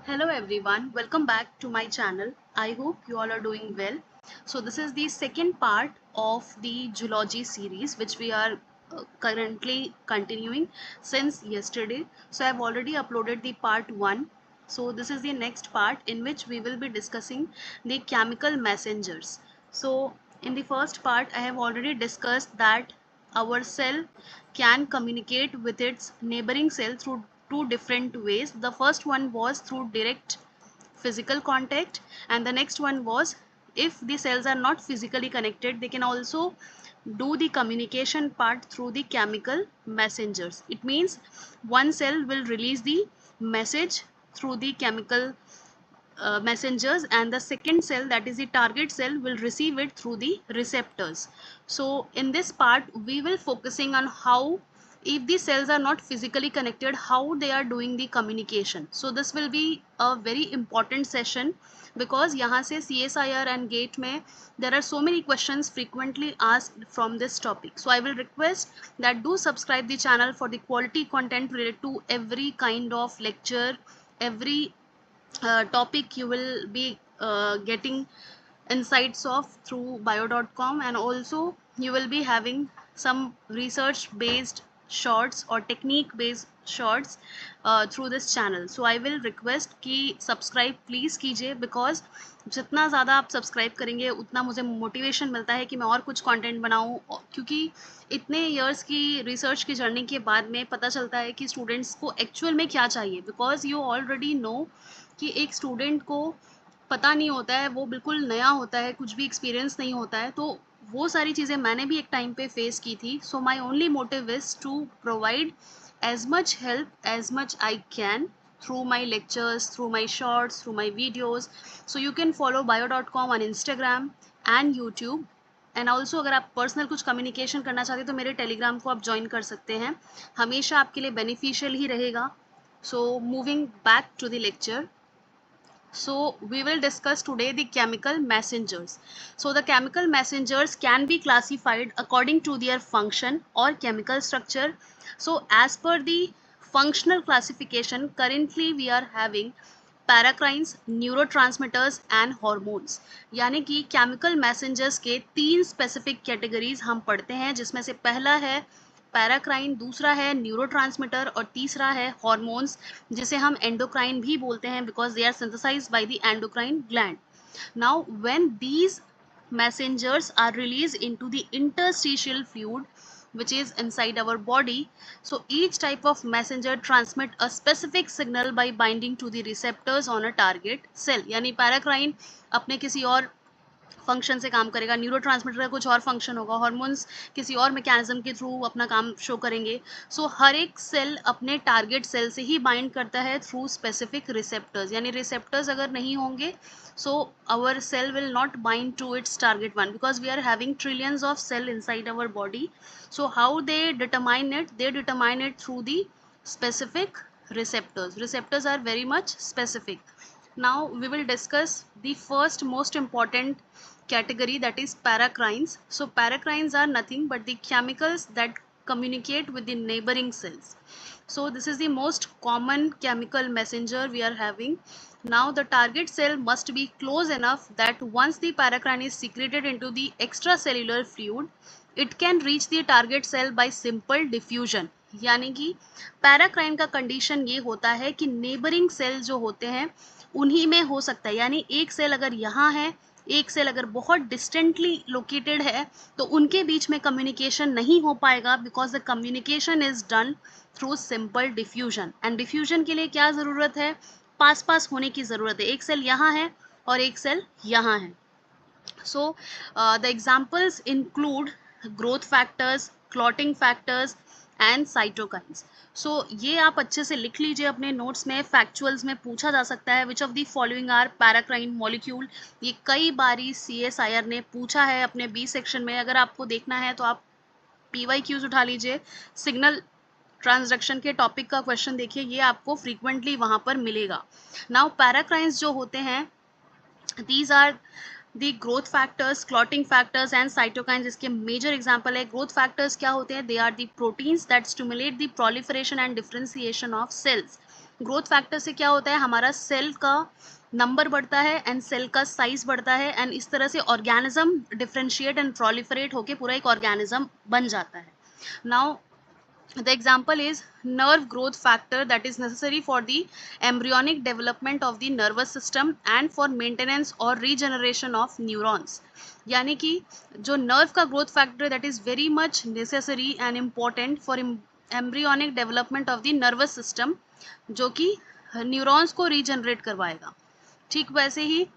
Hello everyone, welcome back to my channel. I hope you all are doing well. So this is the second part of the zoology series which we are currently continuing since yesterday. So I have already uploaded the part 1. So this is the next part in which we will be discussing the chemical messengers. So in the first part I have already discussed that our cell can communicate with its neighboring cell through two different ways. The first one was through direct physical contact, and the next one was if the cells are not physically connected, they can also do the communication part through the chemical messengers. It means one cell will release the message through the chemical messengers, and the second cell, that is the target cell, will receive it through the receptors. So in this part we will focusing on how, if the cells are not physically connected, how they are doing the communication. So this will be a very important session because यहाँ से CSIR and GATE में there are so many questions frequently asked from this topic. So I will request that do subscribe the channel for the quality content related to every kind of lecture, every topic you will be getting insights of through bio.com, and also you will be having some research based shorts or technique based shorts through this channel. So I will request कि subscribe please कीजिए, because जितना ज़्यादा आप subscribe करेंगे उतना मुझे motivation मिलता है कि मैं और कुछ कंटेंट बनाऊं, क्योंकि इतने इयर्स की रिसर्च की जर्नी के बाद में पता चलता है कि स्टूडेंट्स को एक्चुअल में क्या चाहिए, बिकॉज यू ऑलरेडी नो कि एक स्टूडेंट को पता नहीं होता है, वो बिल्कुल नया होता है, कुछ भी एक्सपीरियंस नहीं होता है, तो वो सारी चीज़ें मैंने भी एक टाइम पे फेस की थी. So my only motive is to provide as much help as much I can through my lectures, through my shorts, through my videos. So you can follow bio.com on Instagram and YouTube. And also अगर आप personal कुछ communication करना चाहते हैं तो मेरे Telegram को आप ज्वाइन कर सकते हैं, हमेशा आपके लिए बेनिफिशियल ही रहेगा. So moving back to the lecture. So we will discuss today the chemical messengers. So the chemical messengers can be classified according to their function or chemical structure. So as per the functional classification, currently we are having paracrines, neurotransmitters and hormones. यानी कि chemical messengers के तीन specific categories हम पढ़ते हैं, जिसमें से पहला है पैराक्राइन, दूसरा है न्यूरोट्रांसमीटर और तीसरा है हॉर्मोन्स, जिसे हम एंडोक्राइन भी बोलते हैं because they are synthesized by the endocrine gland. Now when these messengers are released into the interstitial fluid which is inside our body. So each type of messenger transmit a specific signal by binding to the receptors on a target cell. यानी paracrine अपने किसी और function से काम करेगा, neurotransmitter का कुछ और फंक्शन होगा, हार्मोन्स किसी और मैकेनिज्म के थ्रू अपना काम शो करेंगे. सो हर एक सेल अपने टारगेट सेल से ही बाइंड करता है थ्रू स्पेसिफिक रिसेप्टर्स. यानी रिसेप्टर्स अगर नहीं होंगे so our cell will not bind to its target one, because we are having trillions of cell inside our body. So how they determine it? They determine it through the specific receptors. Receptors are very much specific. Now we will discuss the first most important category, that is paracrines. So paracrines are nothing but the chemicals that communicate with the neighboring cells. So this is the most common chemical messenger we are having. Now the target cell must be close enough that once the paracrine is secreted into the extracellular fluid, it can reach the target cell by simple diffusion. यानी कि paracrine का condition ये होता है कि neighbouring cell जो होते हैं उन्हीं में हो सकता है. यानी एक सेल अगर यहाँ है, एक सेल अगर बहुत डिस्टेंटली लोकेटेड है, तो उनके बीच में कम्युनिकेशन नहीं हो पाएगा, because the communication is done through simple diffusion. And diffusion के लिए क्या ज़रूरत है? पास पास होने की ज़रूरत है. एक सेल यहाँ है और एक सेल यहाँ है. So the examples include growth factors, clotting factors and cytokines. So ये आप अच्छे से लिख लीजिए अपने नोट्स में. फैक्चुअल्स में पूछा जा सकता है which of the following are paracrine molecule. ये कई बारी CSIR ने पूछा है अपने बी सेक्शन में. अगर आपको देखना है तो आप PYQs उठा लीजिए, सिग्नल ट्रांसडक्शन के टॉपिक का क्वेश्चन देखिए, ये आपको फ्रीक्वेंटली वहाँ पर मिलेगा. नाउ पैराक्राइंस जो होते हैं, these are the growth factors, clotting factors and cytokines. इसके major example है. growth factors क्या होते हैं? They are the proteins that stimulate the proliferation and differentiation of cells. Growth factor से क्या होता है, हमारा सेल का नंबर बढ़ता है एंड सेल का साइज बढ़ता है एंड इस तरह से ऑर्गेनिज्म डिफरेंशिएट एंड प्रोलिफरेट होके पूरा एक ऑर्गेनिज्म बन जाता है. Now the example is nerve growth factor that is necessary for the embryonic development of the nervous system and for maintenance or regeneration of neurons. यानी कि जो nerve का growth factor that is very much necessary and important for embryonic development of the nervous system, जो कि neurons को regenerate करवाएगा. ठीक वैसे ही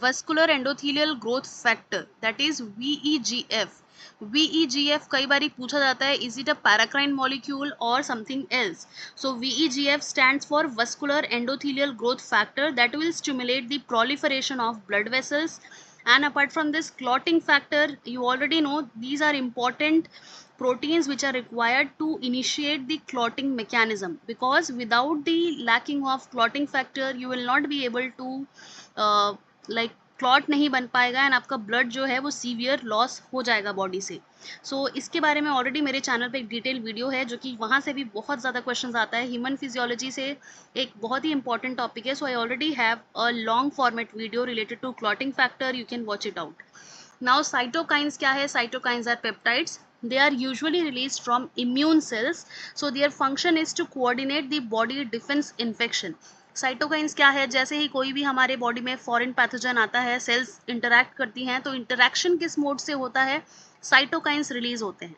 vascular endothelial growth factor that is VEGF. VEGF कई बार पूछा जाता है, is it a paracrine molecule और something else. So VEGF stands for vascular endothelial growth factor that will stimulate the proliferation of blood vessels. And apart from this clotting factor, you already know these are important proteins which are required to initiate the clotting mechanism, because without the lacking of clotting factor you will not be able to like clot नहीं बन पाएगा and आपका blood जो है वो severe loss हो जाएगा body से. सो इसके बारे में ऑलरेडी मेरे चैनल पे एक डिटेल वीडियो है जो कि वहाँ से भी बहुत ज़्यादा क्वेश्चन आता है. ह्यूमन फिजियोलॉजी से एक बहुत ही इंपॉर्टेंट टॉपिक है. So I already have a long format video related to clotting factor, you can watch it out. Now cytokines क्या है? Cytokines are peptides. They are usually released from immune cells, so their function is to coordinate the body defense infection. Cytokines क्या है? जैसे ही कोई भी हमारे body में foreign pathogen आता है, सेल्स इंटरैक्ट करती हैं, तो इंटरैक्शन किस मोड से होता है? साइटोकाइंस रिलीज होते हैं.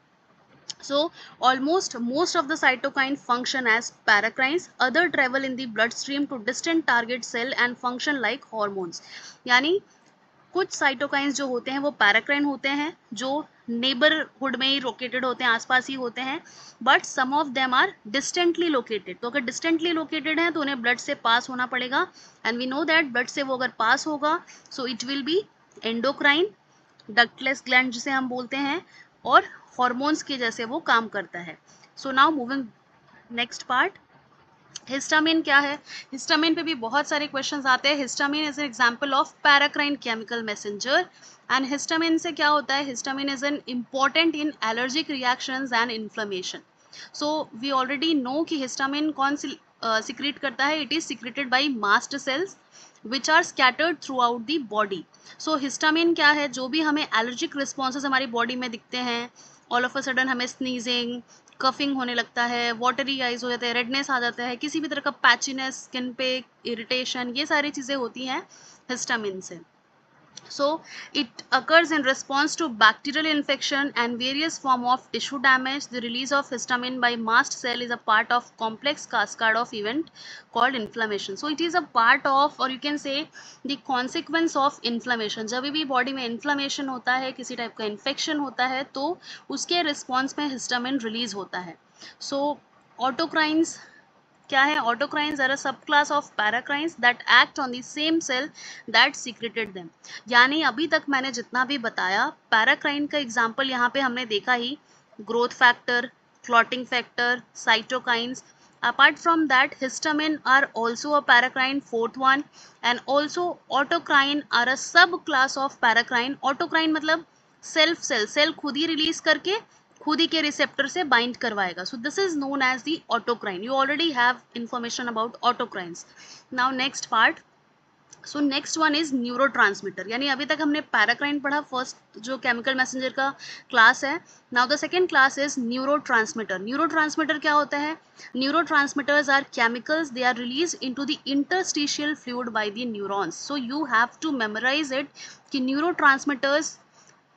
So almost most of the cytokine function as paracrines. Other travel in the bloodstream to distant target cell and function like hormones. यानी कुछ साइटोकाइंस जो होते हैं वो पैराक्राइन होते हैं, जो नेबरहुड में ही लोकेटेड होते हैं, आसपास ही होते हैं, but some of them are distantly located. तो अगर डिस्टेंटली लोकेटेड हैं तो उन्हें ब्लड से पास होना पड़ेगा and we know that blood से वो अगर पास होगा so it will be endocrine, ductless gland जिसे हम बोलते हैं, और हॉर्मोन्स के जैसे वो काम करता है. So now moving next part, histamine क्या है? हिस्टामिन पे भी बहुत सारे क्वेश्चंस आते हैं. Histamine is an example of paracrine chemical messenger. And histamine से क्या होता है? Histamine is an important in allergic reactions and inflammation. So we already know कि हिस्टामिन कौन सी सिक्रीट करता है? It is secreted by mast cells which are scattered throughout the body. So histamine क्या है? जो भी हमें एलर्जिक रिस्पॉन्सेज हमारी बॉडी में दिखते हैं, ऑल ऑफ अ सडन हमें स्नीजिंग, कफिंग होने लगता है, वाटरी आइज हो जाते हैं, रेडनेस आ जाता है, किसी भी तरह का पैचीनेस स्किन पे, इरिटेशन, ये सारी चीज़ें होती हैं हिस्टामिन से. So it occurs in response to bacterial infection and various form of tissue damage. The release of histamine by mast cell is a part of complex cascade of event called inflammation. So it is a part of, or you can say the consequence of inflammation. जब भी body में inflammation होता है, किसी type का infection होता है, तो उसके रिस्पॉन्स में हिस्टामिन रिलीज होता है. सो ऑटोक्राइंस क्या है? ऑटोक्राइंस are a subclass of paracrines that act on the same cell that secreted them. यानी अभी तक मैंने जितना भी बताया, पैराक्राइन का एग्जांपल यहाँ पे हमने देखा ही, growth factor, clotting factor, cytokines. Apart from that, histamine are also a paracrine, fourth one, and also autocrine are a subclass of paracrine. Autocrine मतलब सेल्फ सेल खुद ही रिलीज करके खुद ही के रिसेप्टर से बाइंड करवाएगा. So this is known as the autocrine. You already have information about autocrines. Now next part. So next one is neurotransmitter. यानी अभी तक हमने पैराक्राइन पढ़ा, फर्स्ट जो केमिकल मैसेंजर का क्लास है. Now the second class is neurotransmitter. Neurotransmitter क्या होता है? Neurotransmitters are chemicals, they are release into the interstitial fluid by the neurons. So you have to memorise it कि neurotransmitters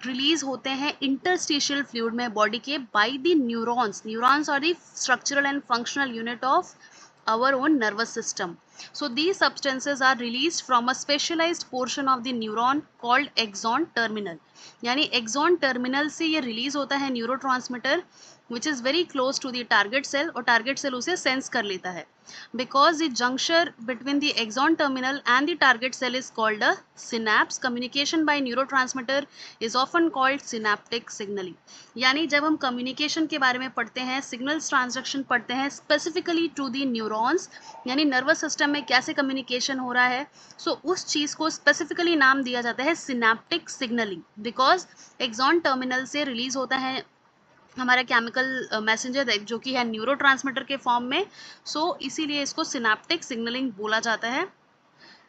release होते हैं interstitial fluid में body के by the neurons. Neurons are the structural and functional unit of our own nervous system. So these substances are released from a specialized portion of the neuron called axon terminal. यानी axon terminal से ये release होता है neurotransmitter which is very close to the target cell, और target cell उसे sense कर लेता है. Because the juncture between the axon terminal and the target cell is called a synapse. Communication by neurotransmitter is often called synaptic signaling. यानी जब हम communication के बारे में पढ़ते हैं, signals transaction पढ़ते हैं specifically to the neurons, यानी nervous system में कैसे communication हो रहा है, so उस चीज़ को specifically नाम दिया जाता है synaptic signaling. Because axon terminal से release होता है हमारा केमिकल मैसेंजर जो कि है न्यूरोट्रांसमीटर के फॉर्म में, सो इसीलिए इसको सिनेप्टिक सिग्नलिंग बोला जाता है.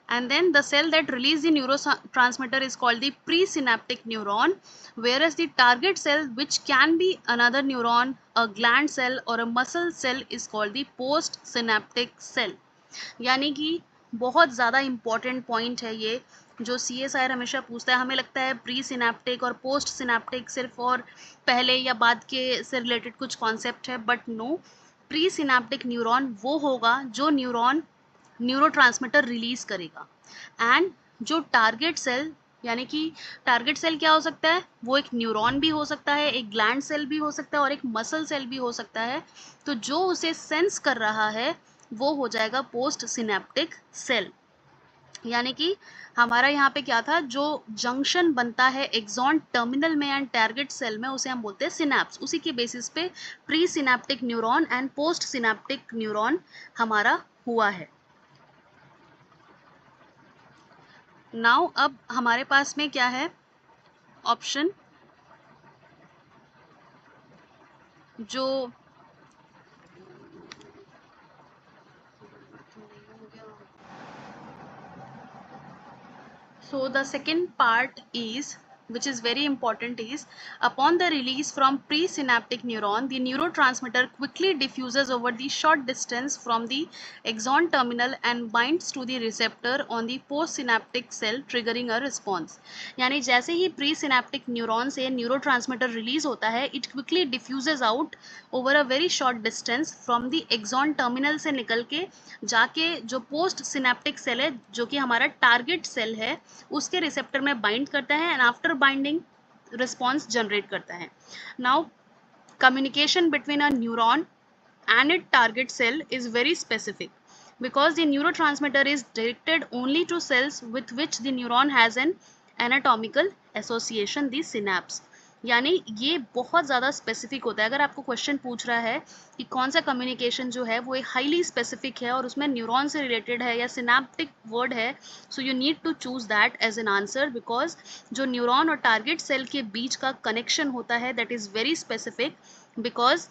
And then the cell that release the neurotransmitter is called the presynaptic neuron, whereas the target cell, which can be another neuron, a gland cell or a muscle cell, is called the postsynaptic cell. यानी कि बहुत ज़्यादा important point है ये, जो CSIR हमेशा पूछता है. हमें लगता है प्री सिनेप्टिक और पोस्ट सिनेप्टिक सिर्फ और पहले या बाद के से रिलेटेड कुछ कॉन्सेप्ट है, but no. Presynaptic neuron वो होगा जो न्यूरॉन न्यूरोट्रांसमीटर रिलीज करेगा, एंड जो टारगेट सेल, यानी कि टारगेट सेल क्या हो सकता है, वो एक न्यूरॉन भी हो सकता है, एक ग्लैंड सेल भी हो सकता है और एक मसल सेल भी हो सकता है. तो जो उसे सेंस कर रहा है वो हो जाएगा पोस्ट सिनेप्टिक सेल. यानी कि हमारा यहाँ पे क्या था, जो जंक्शन बनता है एक्सॉन टर्मिनल में एंड टारगेट सेल में, उसे हम बोलते हैं सिनेप्स. उसी के बेसिस पे pre synaptic neuron and post synaptic neuron हमारा हुआ है. नाउ अब हमारे पास में क्या है ऑप्शन, जो so the second part is, which is very important, is upon the release from presynaptic neuron, the neurotransmitter quickly diffuses over the short distance from the axon terminal and binds to the receptor on the postsynaptic cell, triggering a response. यानी जैसे ही presynaptic neuron से neurotransmitter release होता है, it quickly diffuses out over a very short distance from the axon terminal से निकल के जाके जो पोस्ट सिनेप्टिक सेल है, जो कि हमारा टारगेट सेल है, उसके रिसेप्टर में बाइंड करता है and after binding response generate करता है. Now communication between a neuron and its target cell is very specific because the neurotransmitter is directed only to cells with which the neuron has an anatomical association, the synapse. यानी ये बहुत ज़्यादा specific होता है. अगर आपको question पूछ रहा है कि कौन सा कम्युनिकेशन जो है वो हाईली स्पेसिफिक है और उसमें न्यूरॉन से रिलेटेड है या सिनेप्टिक वर्ड है, so you need to choose that as an answer, because जो न्यूरॉन और टारगेट सेल के बीच का कनेक्शन होता है that is very specific. Because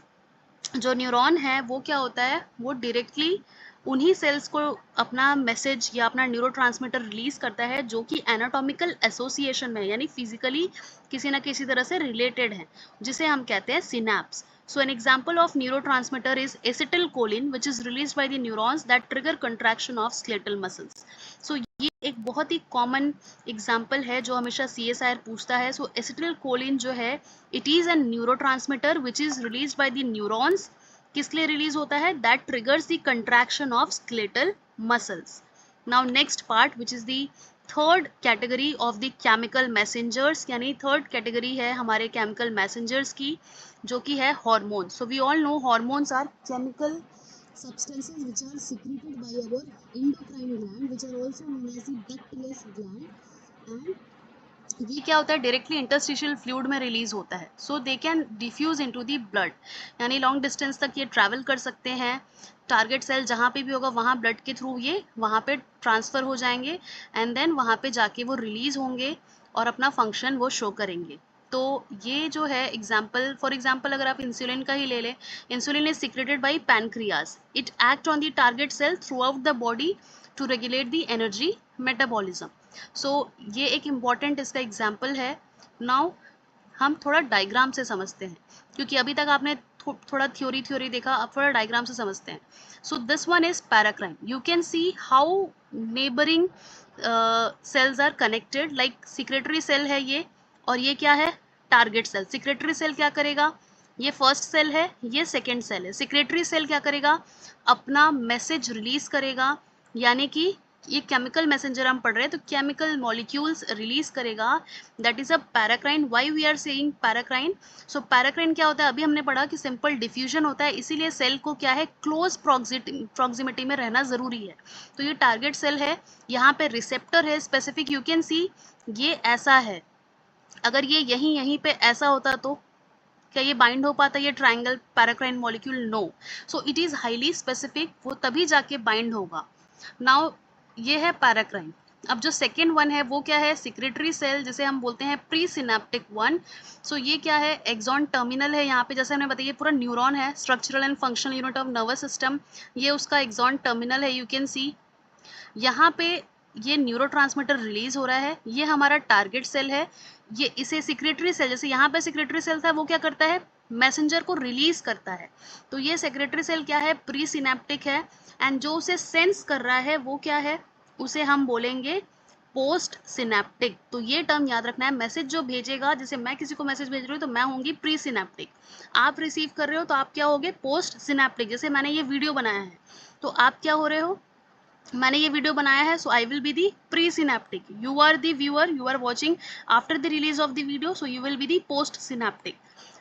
जो न्यूरॉन है वो क्या होता है, वो डायरेक्टली उन्हीं सेल्स को अपना मैसेज या अपना न्यूरोट्रांसमीटर रिलीज करता है जो कि एनाटॉमिकल एसोसिएशन में, यानी फिजिकली किसी ना किसी तरह से रिलेटेड है, जिसे हम कहते हैं synapse. So an example of neurotransmitter is acetylcholine, which is released by the neurons that trigger contraction of skeletal muscles. So ये एक बहुत ही कॉमन एग्जाम्पल है जो हमेशा CSIR पूछता है. So acetylcholine जो है, it is a neurotransmitter which is released by the neurons. किस लिए रिलीज होता है, that triggers the contraction of skeletal muscles. Now next part which is the third category of the chemical messengers, यानी third category है हमारे chemical messengers की, जो कि है hormones. So we all know hormones are chemical substances which are secreted by our endocrine gland, which are also known as the ductless gland, and ये क्या होता है, डायरेक्टली इंटरस्टिशियल फ्लूइड में रिलीज होता है. So they can diffuse into the blood, यानी long distance तक ये ट्रैवल कर सकते हैं. टारगेट सेल जहाँ पे भी होगा वहाँ ब्लड के थ्रू ये वहाँ पे ट्रांसफ़र हो जाएंगे एंड देन वहाँ पे जाके वो रिलीज होंगे और अपना फंक्शन वो शो करेंगे. तो ये जो है एग्जाम्पल, फॉर एग्जाम्पल अगर आप इंसुलिन का ही ले लें, insulin is secreted by pancreas. It act on the target cell throughout the body to regulate the energy metabolism. So ये एक इम्पॉर्टेंट इसका एग्जाम्पल है. नाउ हम थोड़ा डायग्राम से समझते हैं, क्योंकि अभी तक आपने थोड़ा थ्योरी देखा, अब थोड़ा डायग्राम से समझते हैं. So this one is paracrine. You can see how neighbouring cells are connected. Like secretory cell है ये, और ये क्या है, टारगेट सेल. सिक्रेटरी सेल क्या करेगा, ये फर्स्ट सेल है, ये सेकेंड सेल है. सिक्रेटरी सेल क्या करेगा, अपना मैसेज रिलीज करेगा, यानी कि ये केमिकल मैसेंजर हम पढ़ रहे हैं तो केमिकल मॉलिक्यूल्स रिलीज करेगा. That is a paracrine. Why we are saying paracrine, so paracrine क्या होता है, अभी हमने पढ़ा कि सिंपल डिफ्यूजन होता है, इसीलिए सेल को क्या है, क्लोज प्रॉक्सिमिटी में रहना जरूरी है. तो ये टारगेट सेल है, यहाँ पे रिसेप्टर है स्पेसिफिक. यू कैन सी ये ऐसा है, अगर ये यहीं पे ऐसा होता तो क्या ये बाइंड हो पाता ये triangle paracrine molecule, no. So it is highly specific, वो तभी जाके बाइंड होगा. नाउ ये है पैराक्राइन. अब जो सेकेंड वन है वो क्या है, सिक्रेटरी सेल, जिसे हम बोलते हैं प्री सिनेप्टिक वन। सो ये क्या है, एक्सॉन टर्मिनल है यहाँ पे, जैसे हमने बताया पूरा न्यूरॉन है, structural and functional unit of nervous system, ये उसका एक्सॉन टर्मिनल है। यू कैन सी यहाँ पे ये न्यूरोट्रांसमीटर रिलीज हो रहा है, ये हमारा टारगेट सेल है। ये इसे सिक्रेटरी सेल, जैसे यहाँ पे सिक्रेटरी सेल था, वो क्या करता है, मैसेंजर को रिलीज करता है। तो ये सेक्रेटरी सेल क्या है, प्री सिनेप्टिक है। एंड जो उसे सेंस कर रहा है वो क्या है, उसे हम बोलेंगे पोस्ट सिनेप्टिक। तो ये टर्म याद रखना है, मैसेज जो भेजेगा, जैसे मैं किसी को मैसेज भेज रही हूँ तो मैं होंगी प्री सिनेप्टिक, आप रिसीव कर रहे हो तो आप क्या होगे, पोस्ट सिनेप्टिक। जैसे मैंने ये वीडियो बनाया है तो आप क्या हो रहे हो, मैंने ये वीडियो बनाया है, so I will be the presynaptic, you are the viewer, you are watching after the release of the video, so you will be the postsynaptic.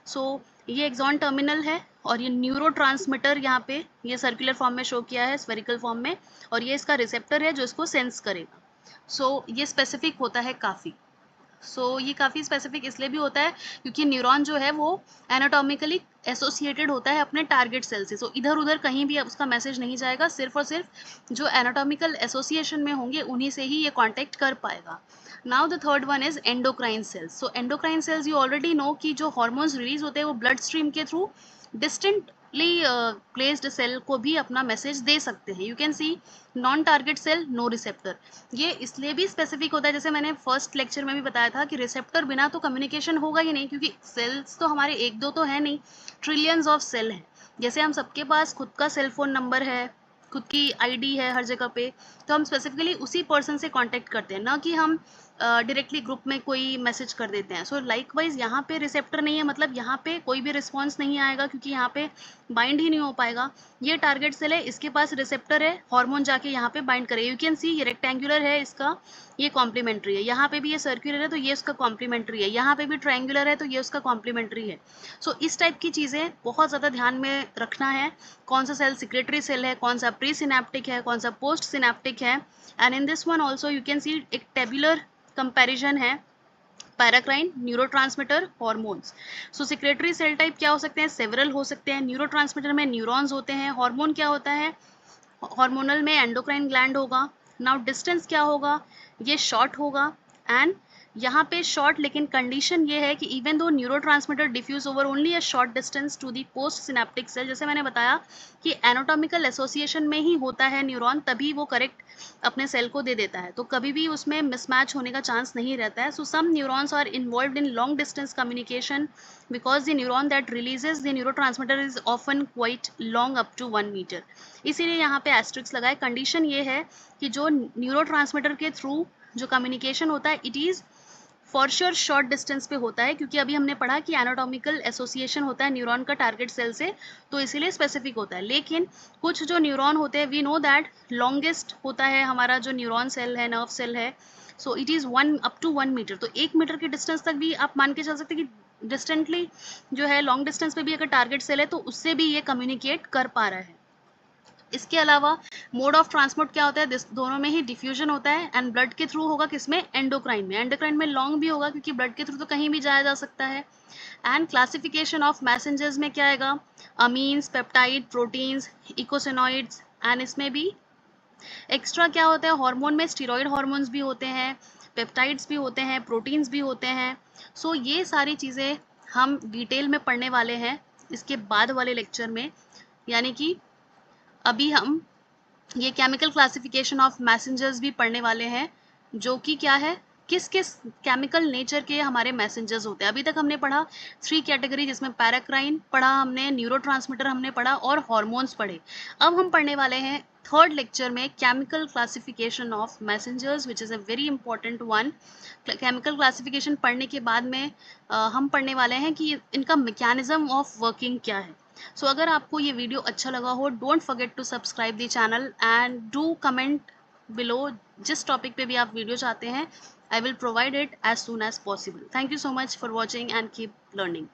So ये एक्सॉन टर्मिनल है, और ये neuro transmitter यहाँ पे ये circular form में show किया है, स्फेरिकल फॉर्म में, और ये इसका रिसेप्टर है जो इसको सेंस करेगा। सो ये स्पेसिफिक होता है काफ़ी। ये काफ़ी स्पेसिफिक इसलिए भी होता है क्योंकि न्यूरॉन जो है वो एनाटॉमिकली एसोसिएटेड होता है अपने टारगेट सेल से। इधर उधर कहीं भी उसका मैसेज नहीं जाएगा, सिर्फ और सिर्फ जो एनाटॉमिकल एसोसिएशन में होंगे उन्हीं से ही ये कॉन्टेक्ट कर पाएगा। Now the third one is endocrine cells. Endocrine cells you already know कि जो हॉर्मोन्स रिलीज होते हैं वो ब्लड स्ट्रीम के थ्रू डिस्टेंटली प्लेस्ड सेल को भी अपना मैसेज दे सकते हैं। You can see non target cell no receptor. ये इसलिए भी स्पेसिफिक होता है, जैसे मैंने फर्स्ट लेक्चर में भी बताया था कि रिसेप्टर बिना तो कम्युनिकेशन होगा ही नहीं, क्योंकि सेल्स तो हमारे एक दो तो है नहीं, ट्रिलियंस ऑफ सेल हैं। जैसे हम सबके पास खुद का सेल फोन नंबर है, खुद की आईडी है हर जगह पे, तो हम स्पेसिफिकली उसी पर्सन से कांटेक्ट करते हैं, ना कि हम डायरेक्टली ग्रुप में कोई मैसेज कर देते हैं। सो लाइकवाइज यहाँ पे रिसेप्टर नहीं है, मतलब यहाँ पे कोई भी रिस्पॉन्स नहीं आएगा, क्योंकि यहाँ पे बाइंड ही नहीं हो पाएगा। ये टारगेट सेल है, इसके पास रिसेप्टर है, हार्मोन जाके यहाँ पे बाइंड करे। यू कैन सी ये रेक्टेंगुलर है, इसका ये कॉम्प्लीमेंट्री है, यहाँ पे भी ये सर्कुलर है तो ये उसका कॉम्प्लीमेंट्री है, यहाँ पे भी ट्रायंगुलर है तो ये उसका कॉम्प्लीमेंट्री है। इस टाइप की चीज़ें बहुत ज़्यादा ध्यान में रखना है, कौन सा सेल सिक्रेटरी सेल है, कौन सा प्री सिनेप्टिक है, कौन सा पोस्ट सिनेप्टिक है। And in this one also you can see एक टेबुलर कंपैरिजन है, paracrine, neurotransmitter, hormones. Secretory cell type क्या हो सकते हैं, सेवरल हो सकते हैं। न्यूरोट्रांसमीटर में न्यूरॉन्स होते हैं। हार्मोन क्या होता है, हार्मोनल में एंडोक्राइन ग्लैंड होगा। नाउ डिस्टेंस क्या होगा, ये शॉर्ट होगा। एंड यहाँ पे शॉर्ट, लेकिन कंडीशन ये है कि even though neurotransmitter diffuse over only a short distance to the postsynaptic cell, जैसे मैंने बताया कि एनाटॉमिकल एसोसिएशन में ही होता है न्यूरॉन, तभी वो करेक्ट अपने सेल को दे देता है, तो कभी भी उसमें मिसमैच होने का चांस नहीं रहता है। Some neurons are involved in long distance communication because the neuron that releases the neurotransmitter is often quite long up to 1 metre. इसीलिए यहाँ पे एस्ट्रिक्स लगाए। कंडीशन ये है कि जो न्यूरोट्रांसमीटर के थ्रू जो कम्युनिकेशन होता है, it is for sure short distance पे होता है, क्योंकि अभी हमने पढ़ा कि एनाटॉमिकल एसोसिएशन होता है न्यूरॉन का टारगेट सेल से, तो इसीलिए स्पेसिफिक होता है। लेकिन कुछ जो न्यूरॉन होते हैं, वी नो दैट लॉन्गेस्ट होता है हमारा जो न्यूरॉन सेल है, नर्व सेल है, so it is 1 up to 1 metre. तो 1 मीटर के डिस्टेंस तक भी आप मान के चल सकते हैं कि डिस्टेंटली जो है, लॉन्ग डिस्टेंस पे भी अगर टारगेट सेल है तो उससे भी ये कम्युनिकेट कर पा रहा है। इसके अलावा मोड ऑफ ट्रांसपोर्ट क्या होता है, दोनों में ही डिफ्यूजन होता है। एंड ब्लड के थ्रू होगा किसमें, एंडोक्राइन में। एंडोक्राइन में लॉन्ग भी होगा क्योंकि ब्लड के थ्रू तो कहीं भी जाया जा सकता है। एंड क्लासिफिकेशन ऑफ मैसेंजर्स में क्या आएगा, अमीन्स, पेप्टाइड, प्रोटीन्स, इकोसिनॉइड्स। एंड इसमें भी एक्स्ट्रा क्या होता है, हार्मोन में स्टीरॉयड हार्मोन्स भी होते हैं, पेप्टाइड्स भी होते हैं, प्रोटीन्स भी होते हैं। ये सारी चीज़ें हम डिटेल में पढ़ने वाले हैं इसके बाद वाले लेक्चर में। यानी कि अभी हम ये केमिकल क्लासिफिकेशन ऑफ मैसेंजर्स भी पढ़ने वाले हैं, जो कि क्या है, किस किस केमिकल नेचर के हमारे मैसेंजर्स होते हैं। अभी तक हमने पढ़ा 3 कैटेगरी, जिसमें पैराक्राइन पढ़ा हमने, न्यूरोट्रांसमीटर हमने पढ़ा, और हार्मोन्स पढ़े। अब हम पढ़ने वाले हैं थर्ड लेक्चर में chemical classification of messengers, which is a very important one. Chemical classification पढ़ने के बाद में हम पढ़ने वाले हैं कि इनका मैकेनिज्म ऑफ वर्किंग क्या है। अगर आपको ये वीडियो अच्छा लगा हो, don't forget to subscribe the channel and do comment below जिस टॉपिक पे भी आप वीडियो चाहते हैं। I will provide it as soon as possible. Thank you so much for watching and keep learning.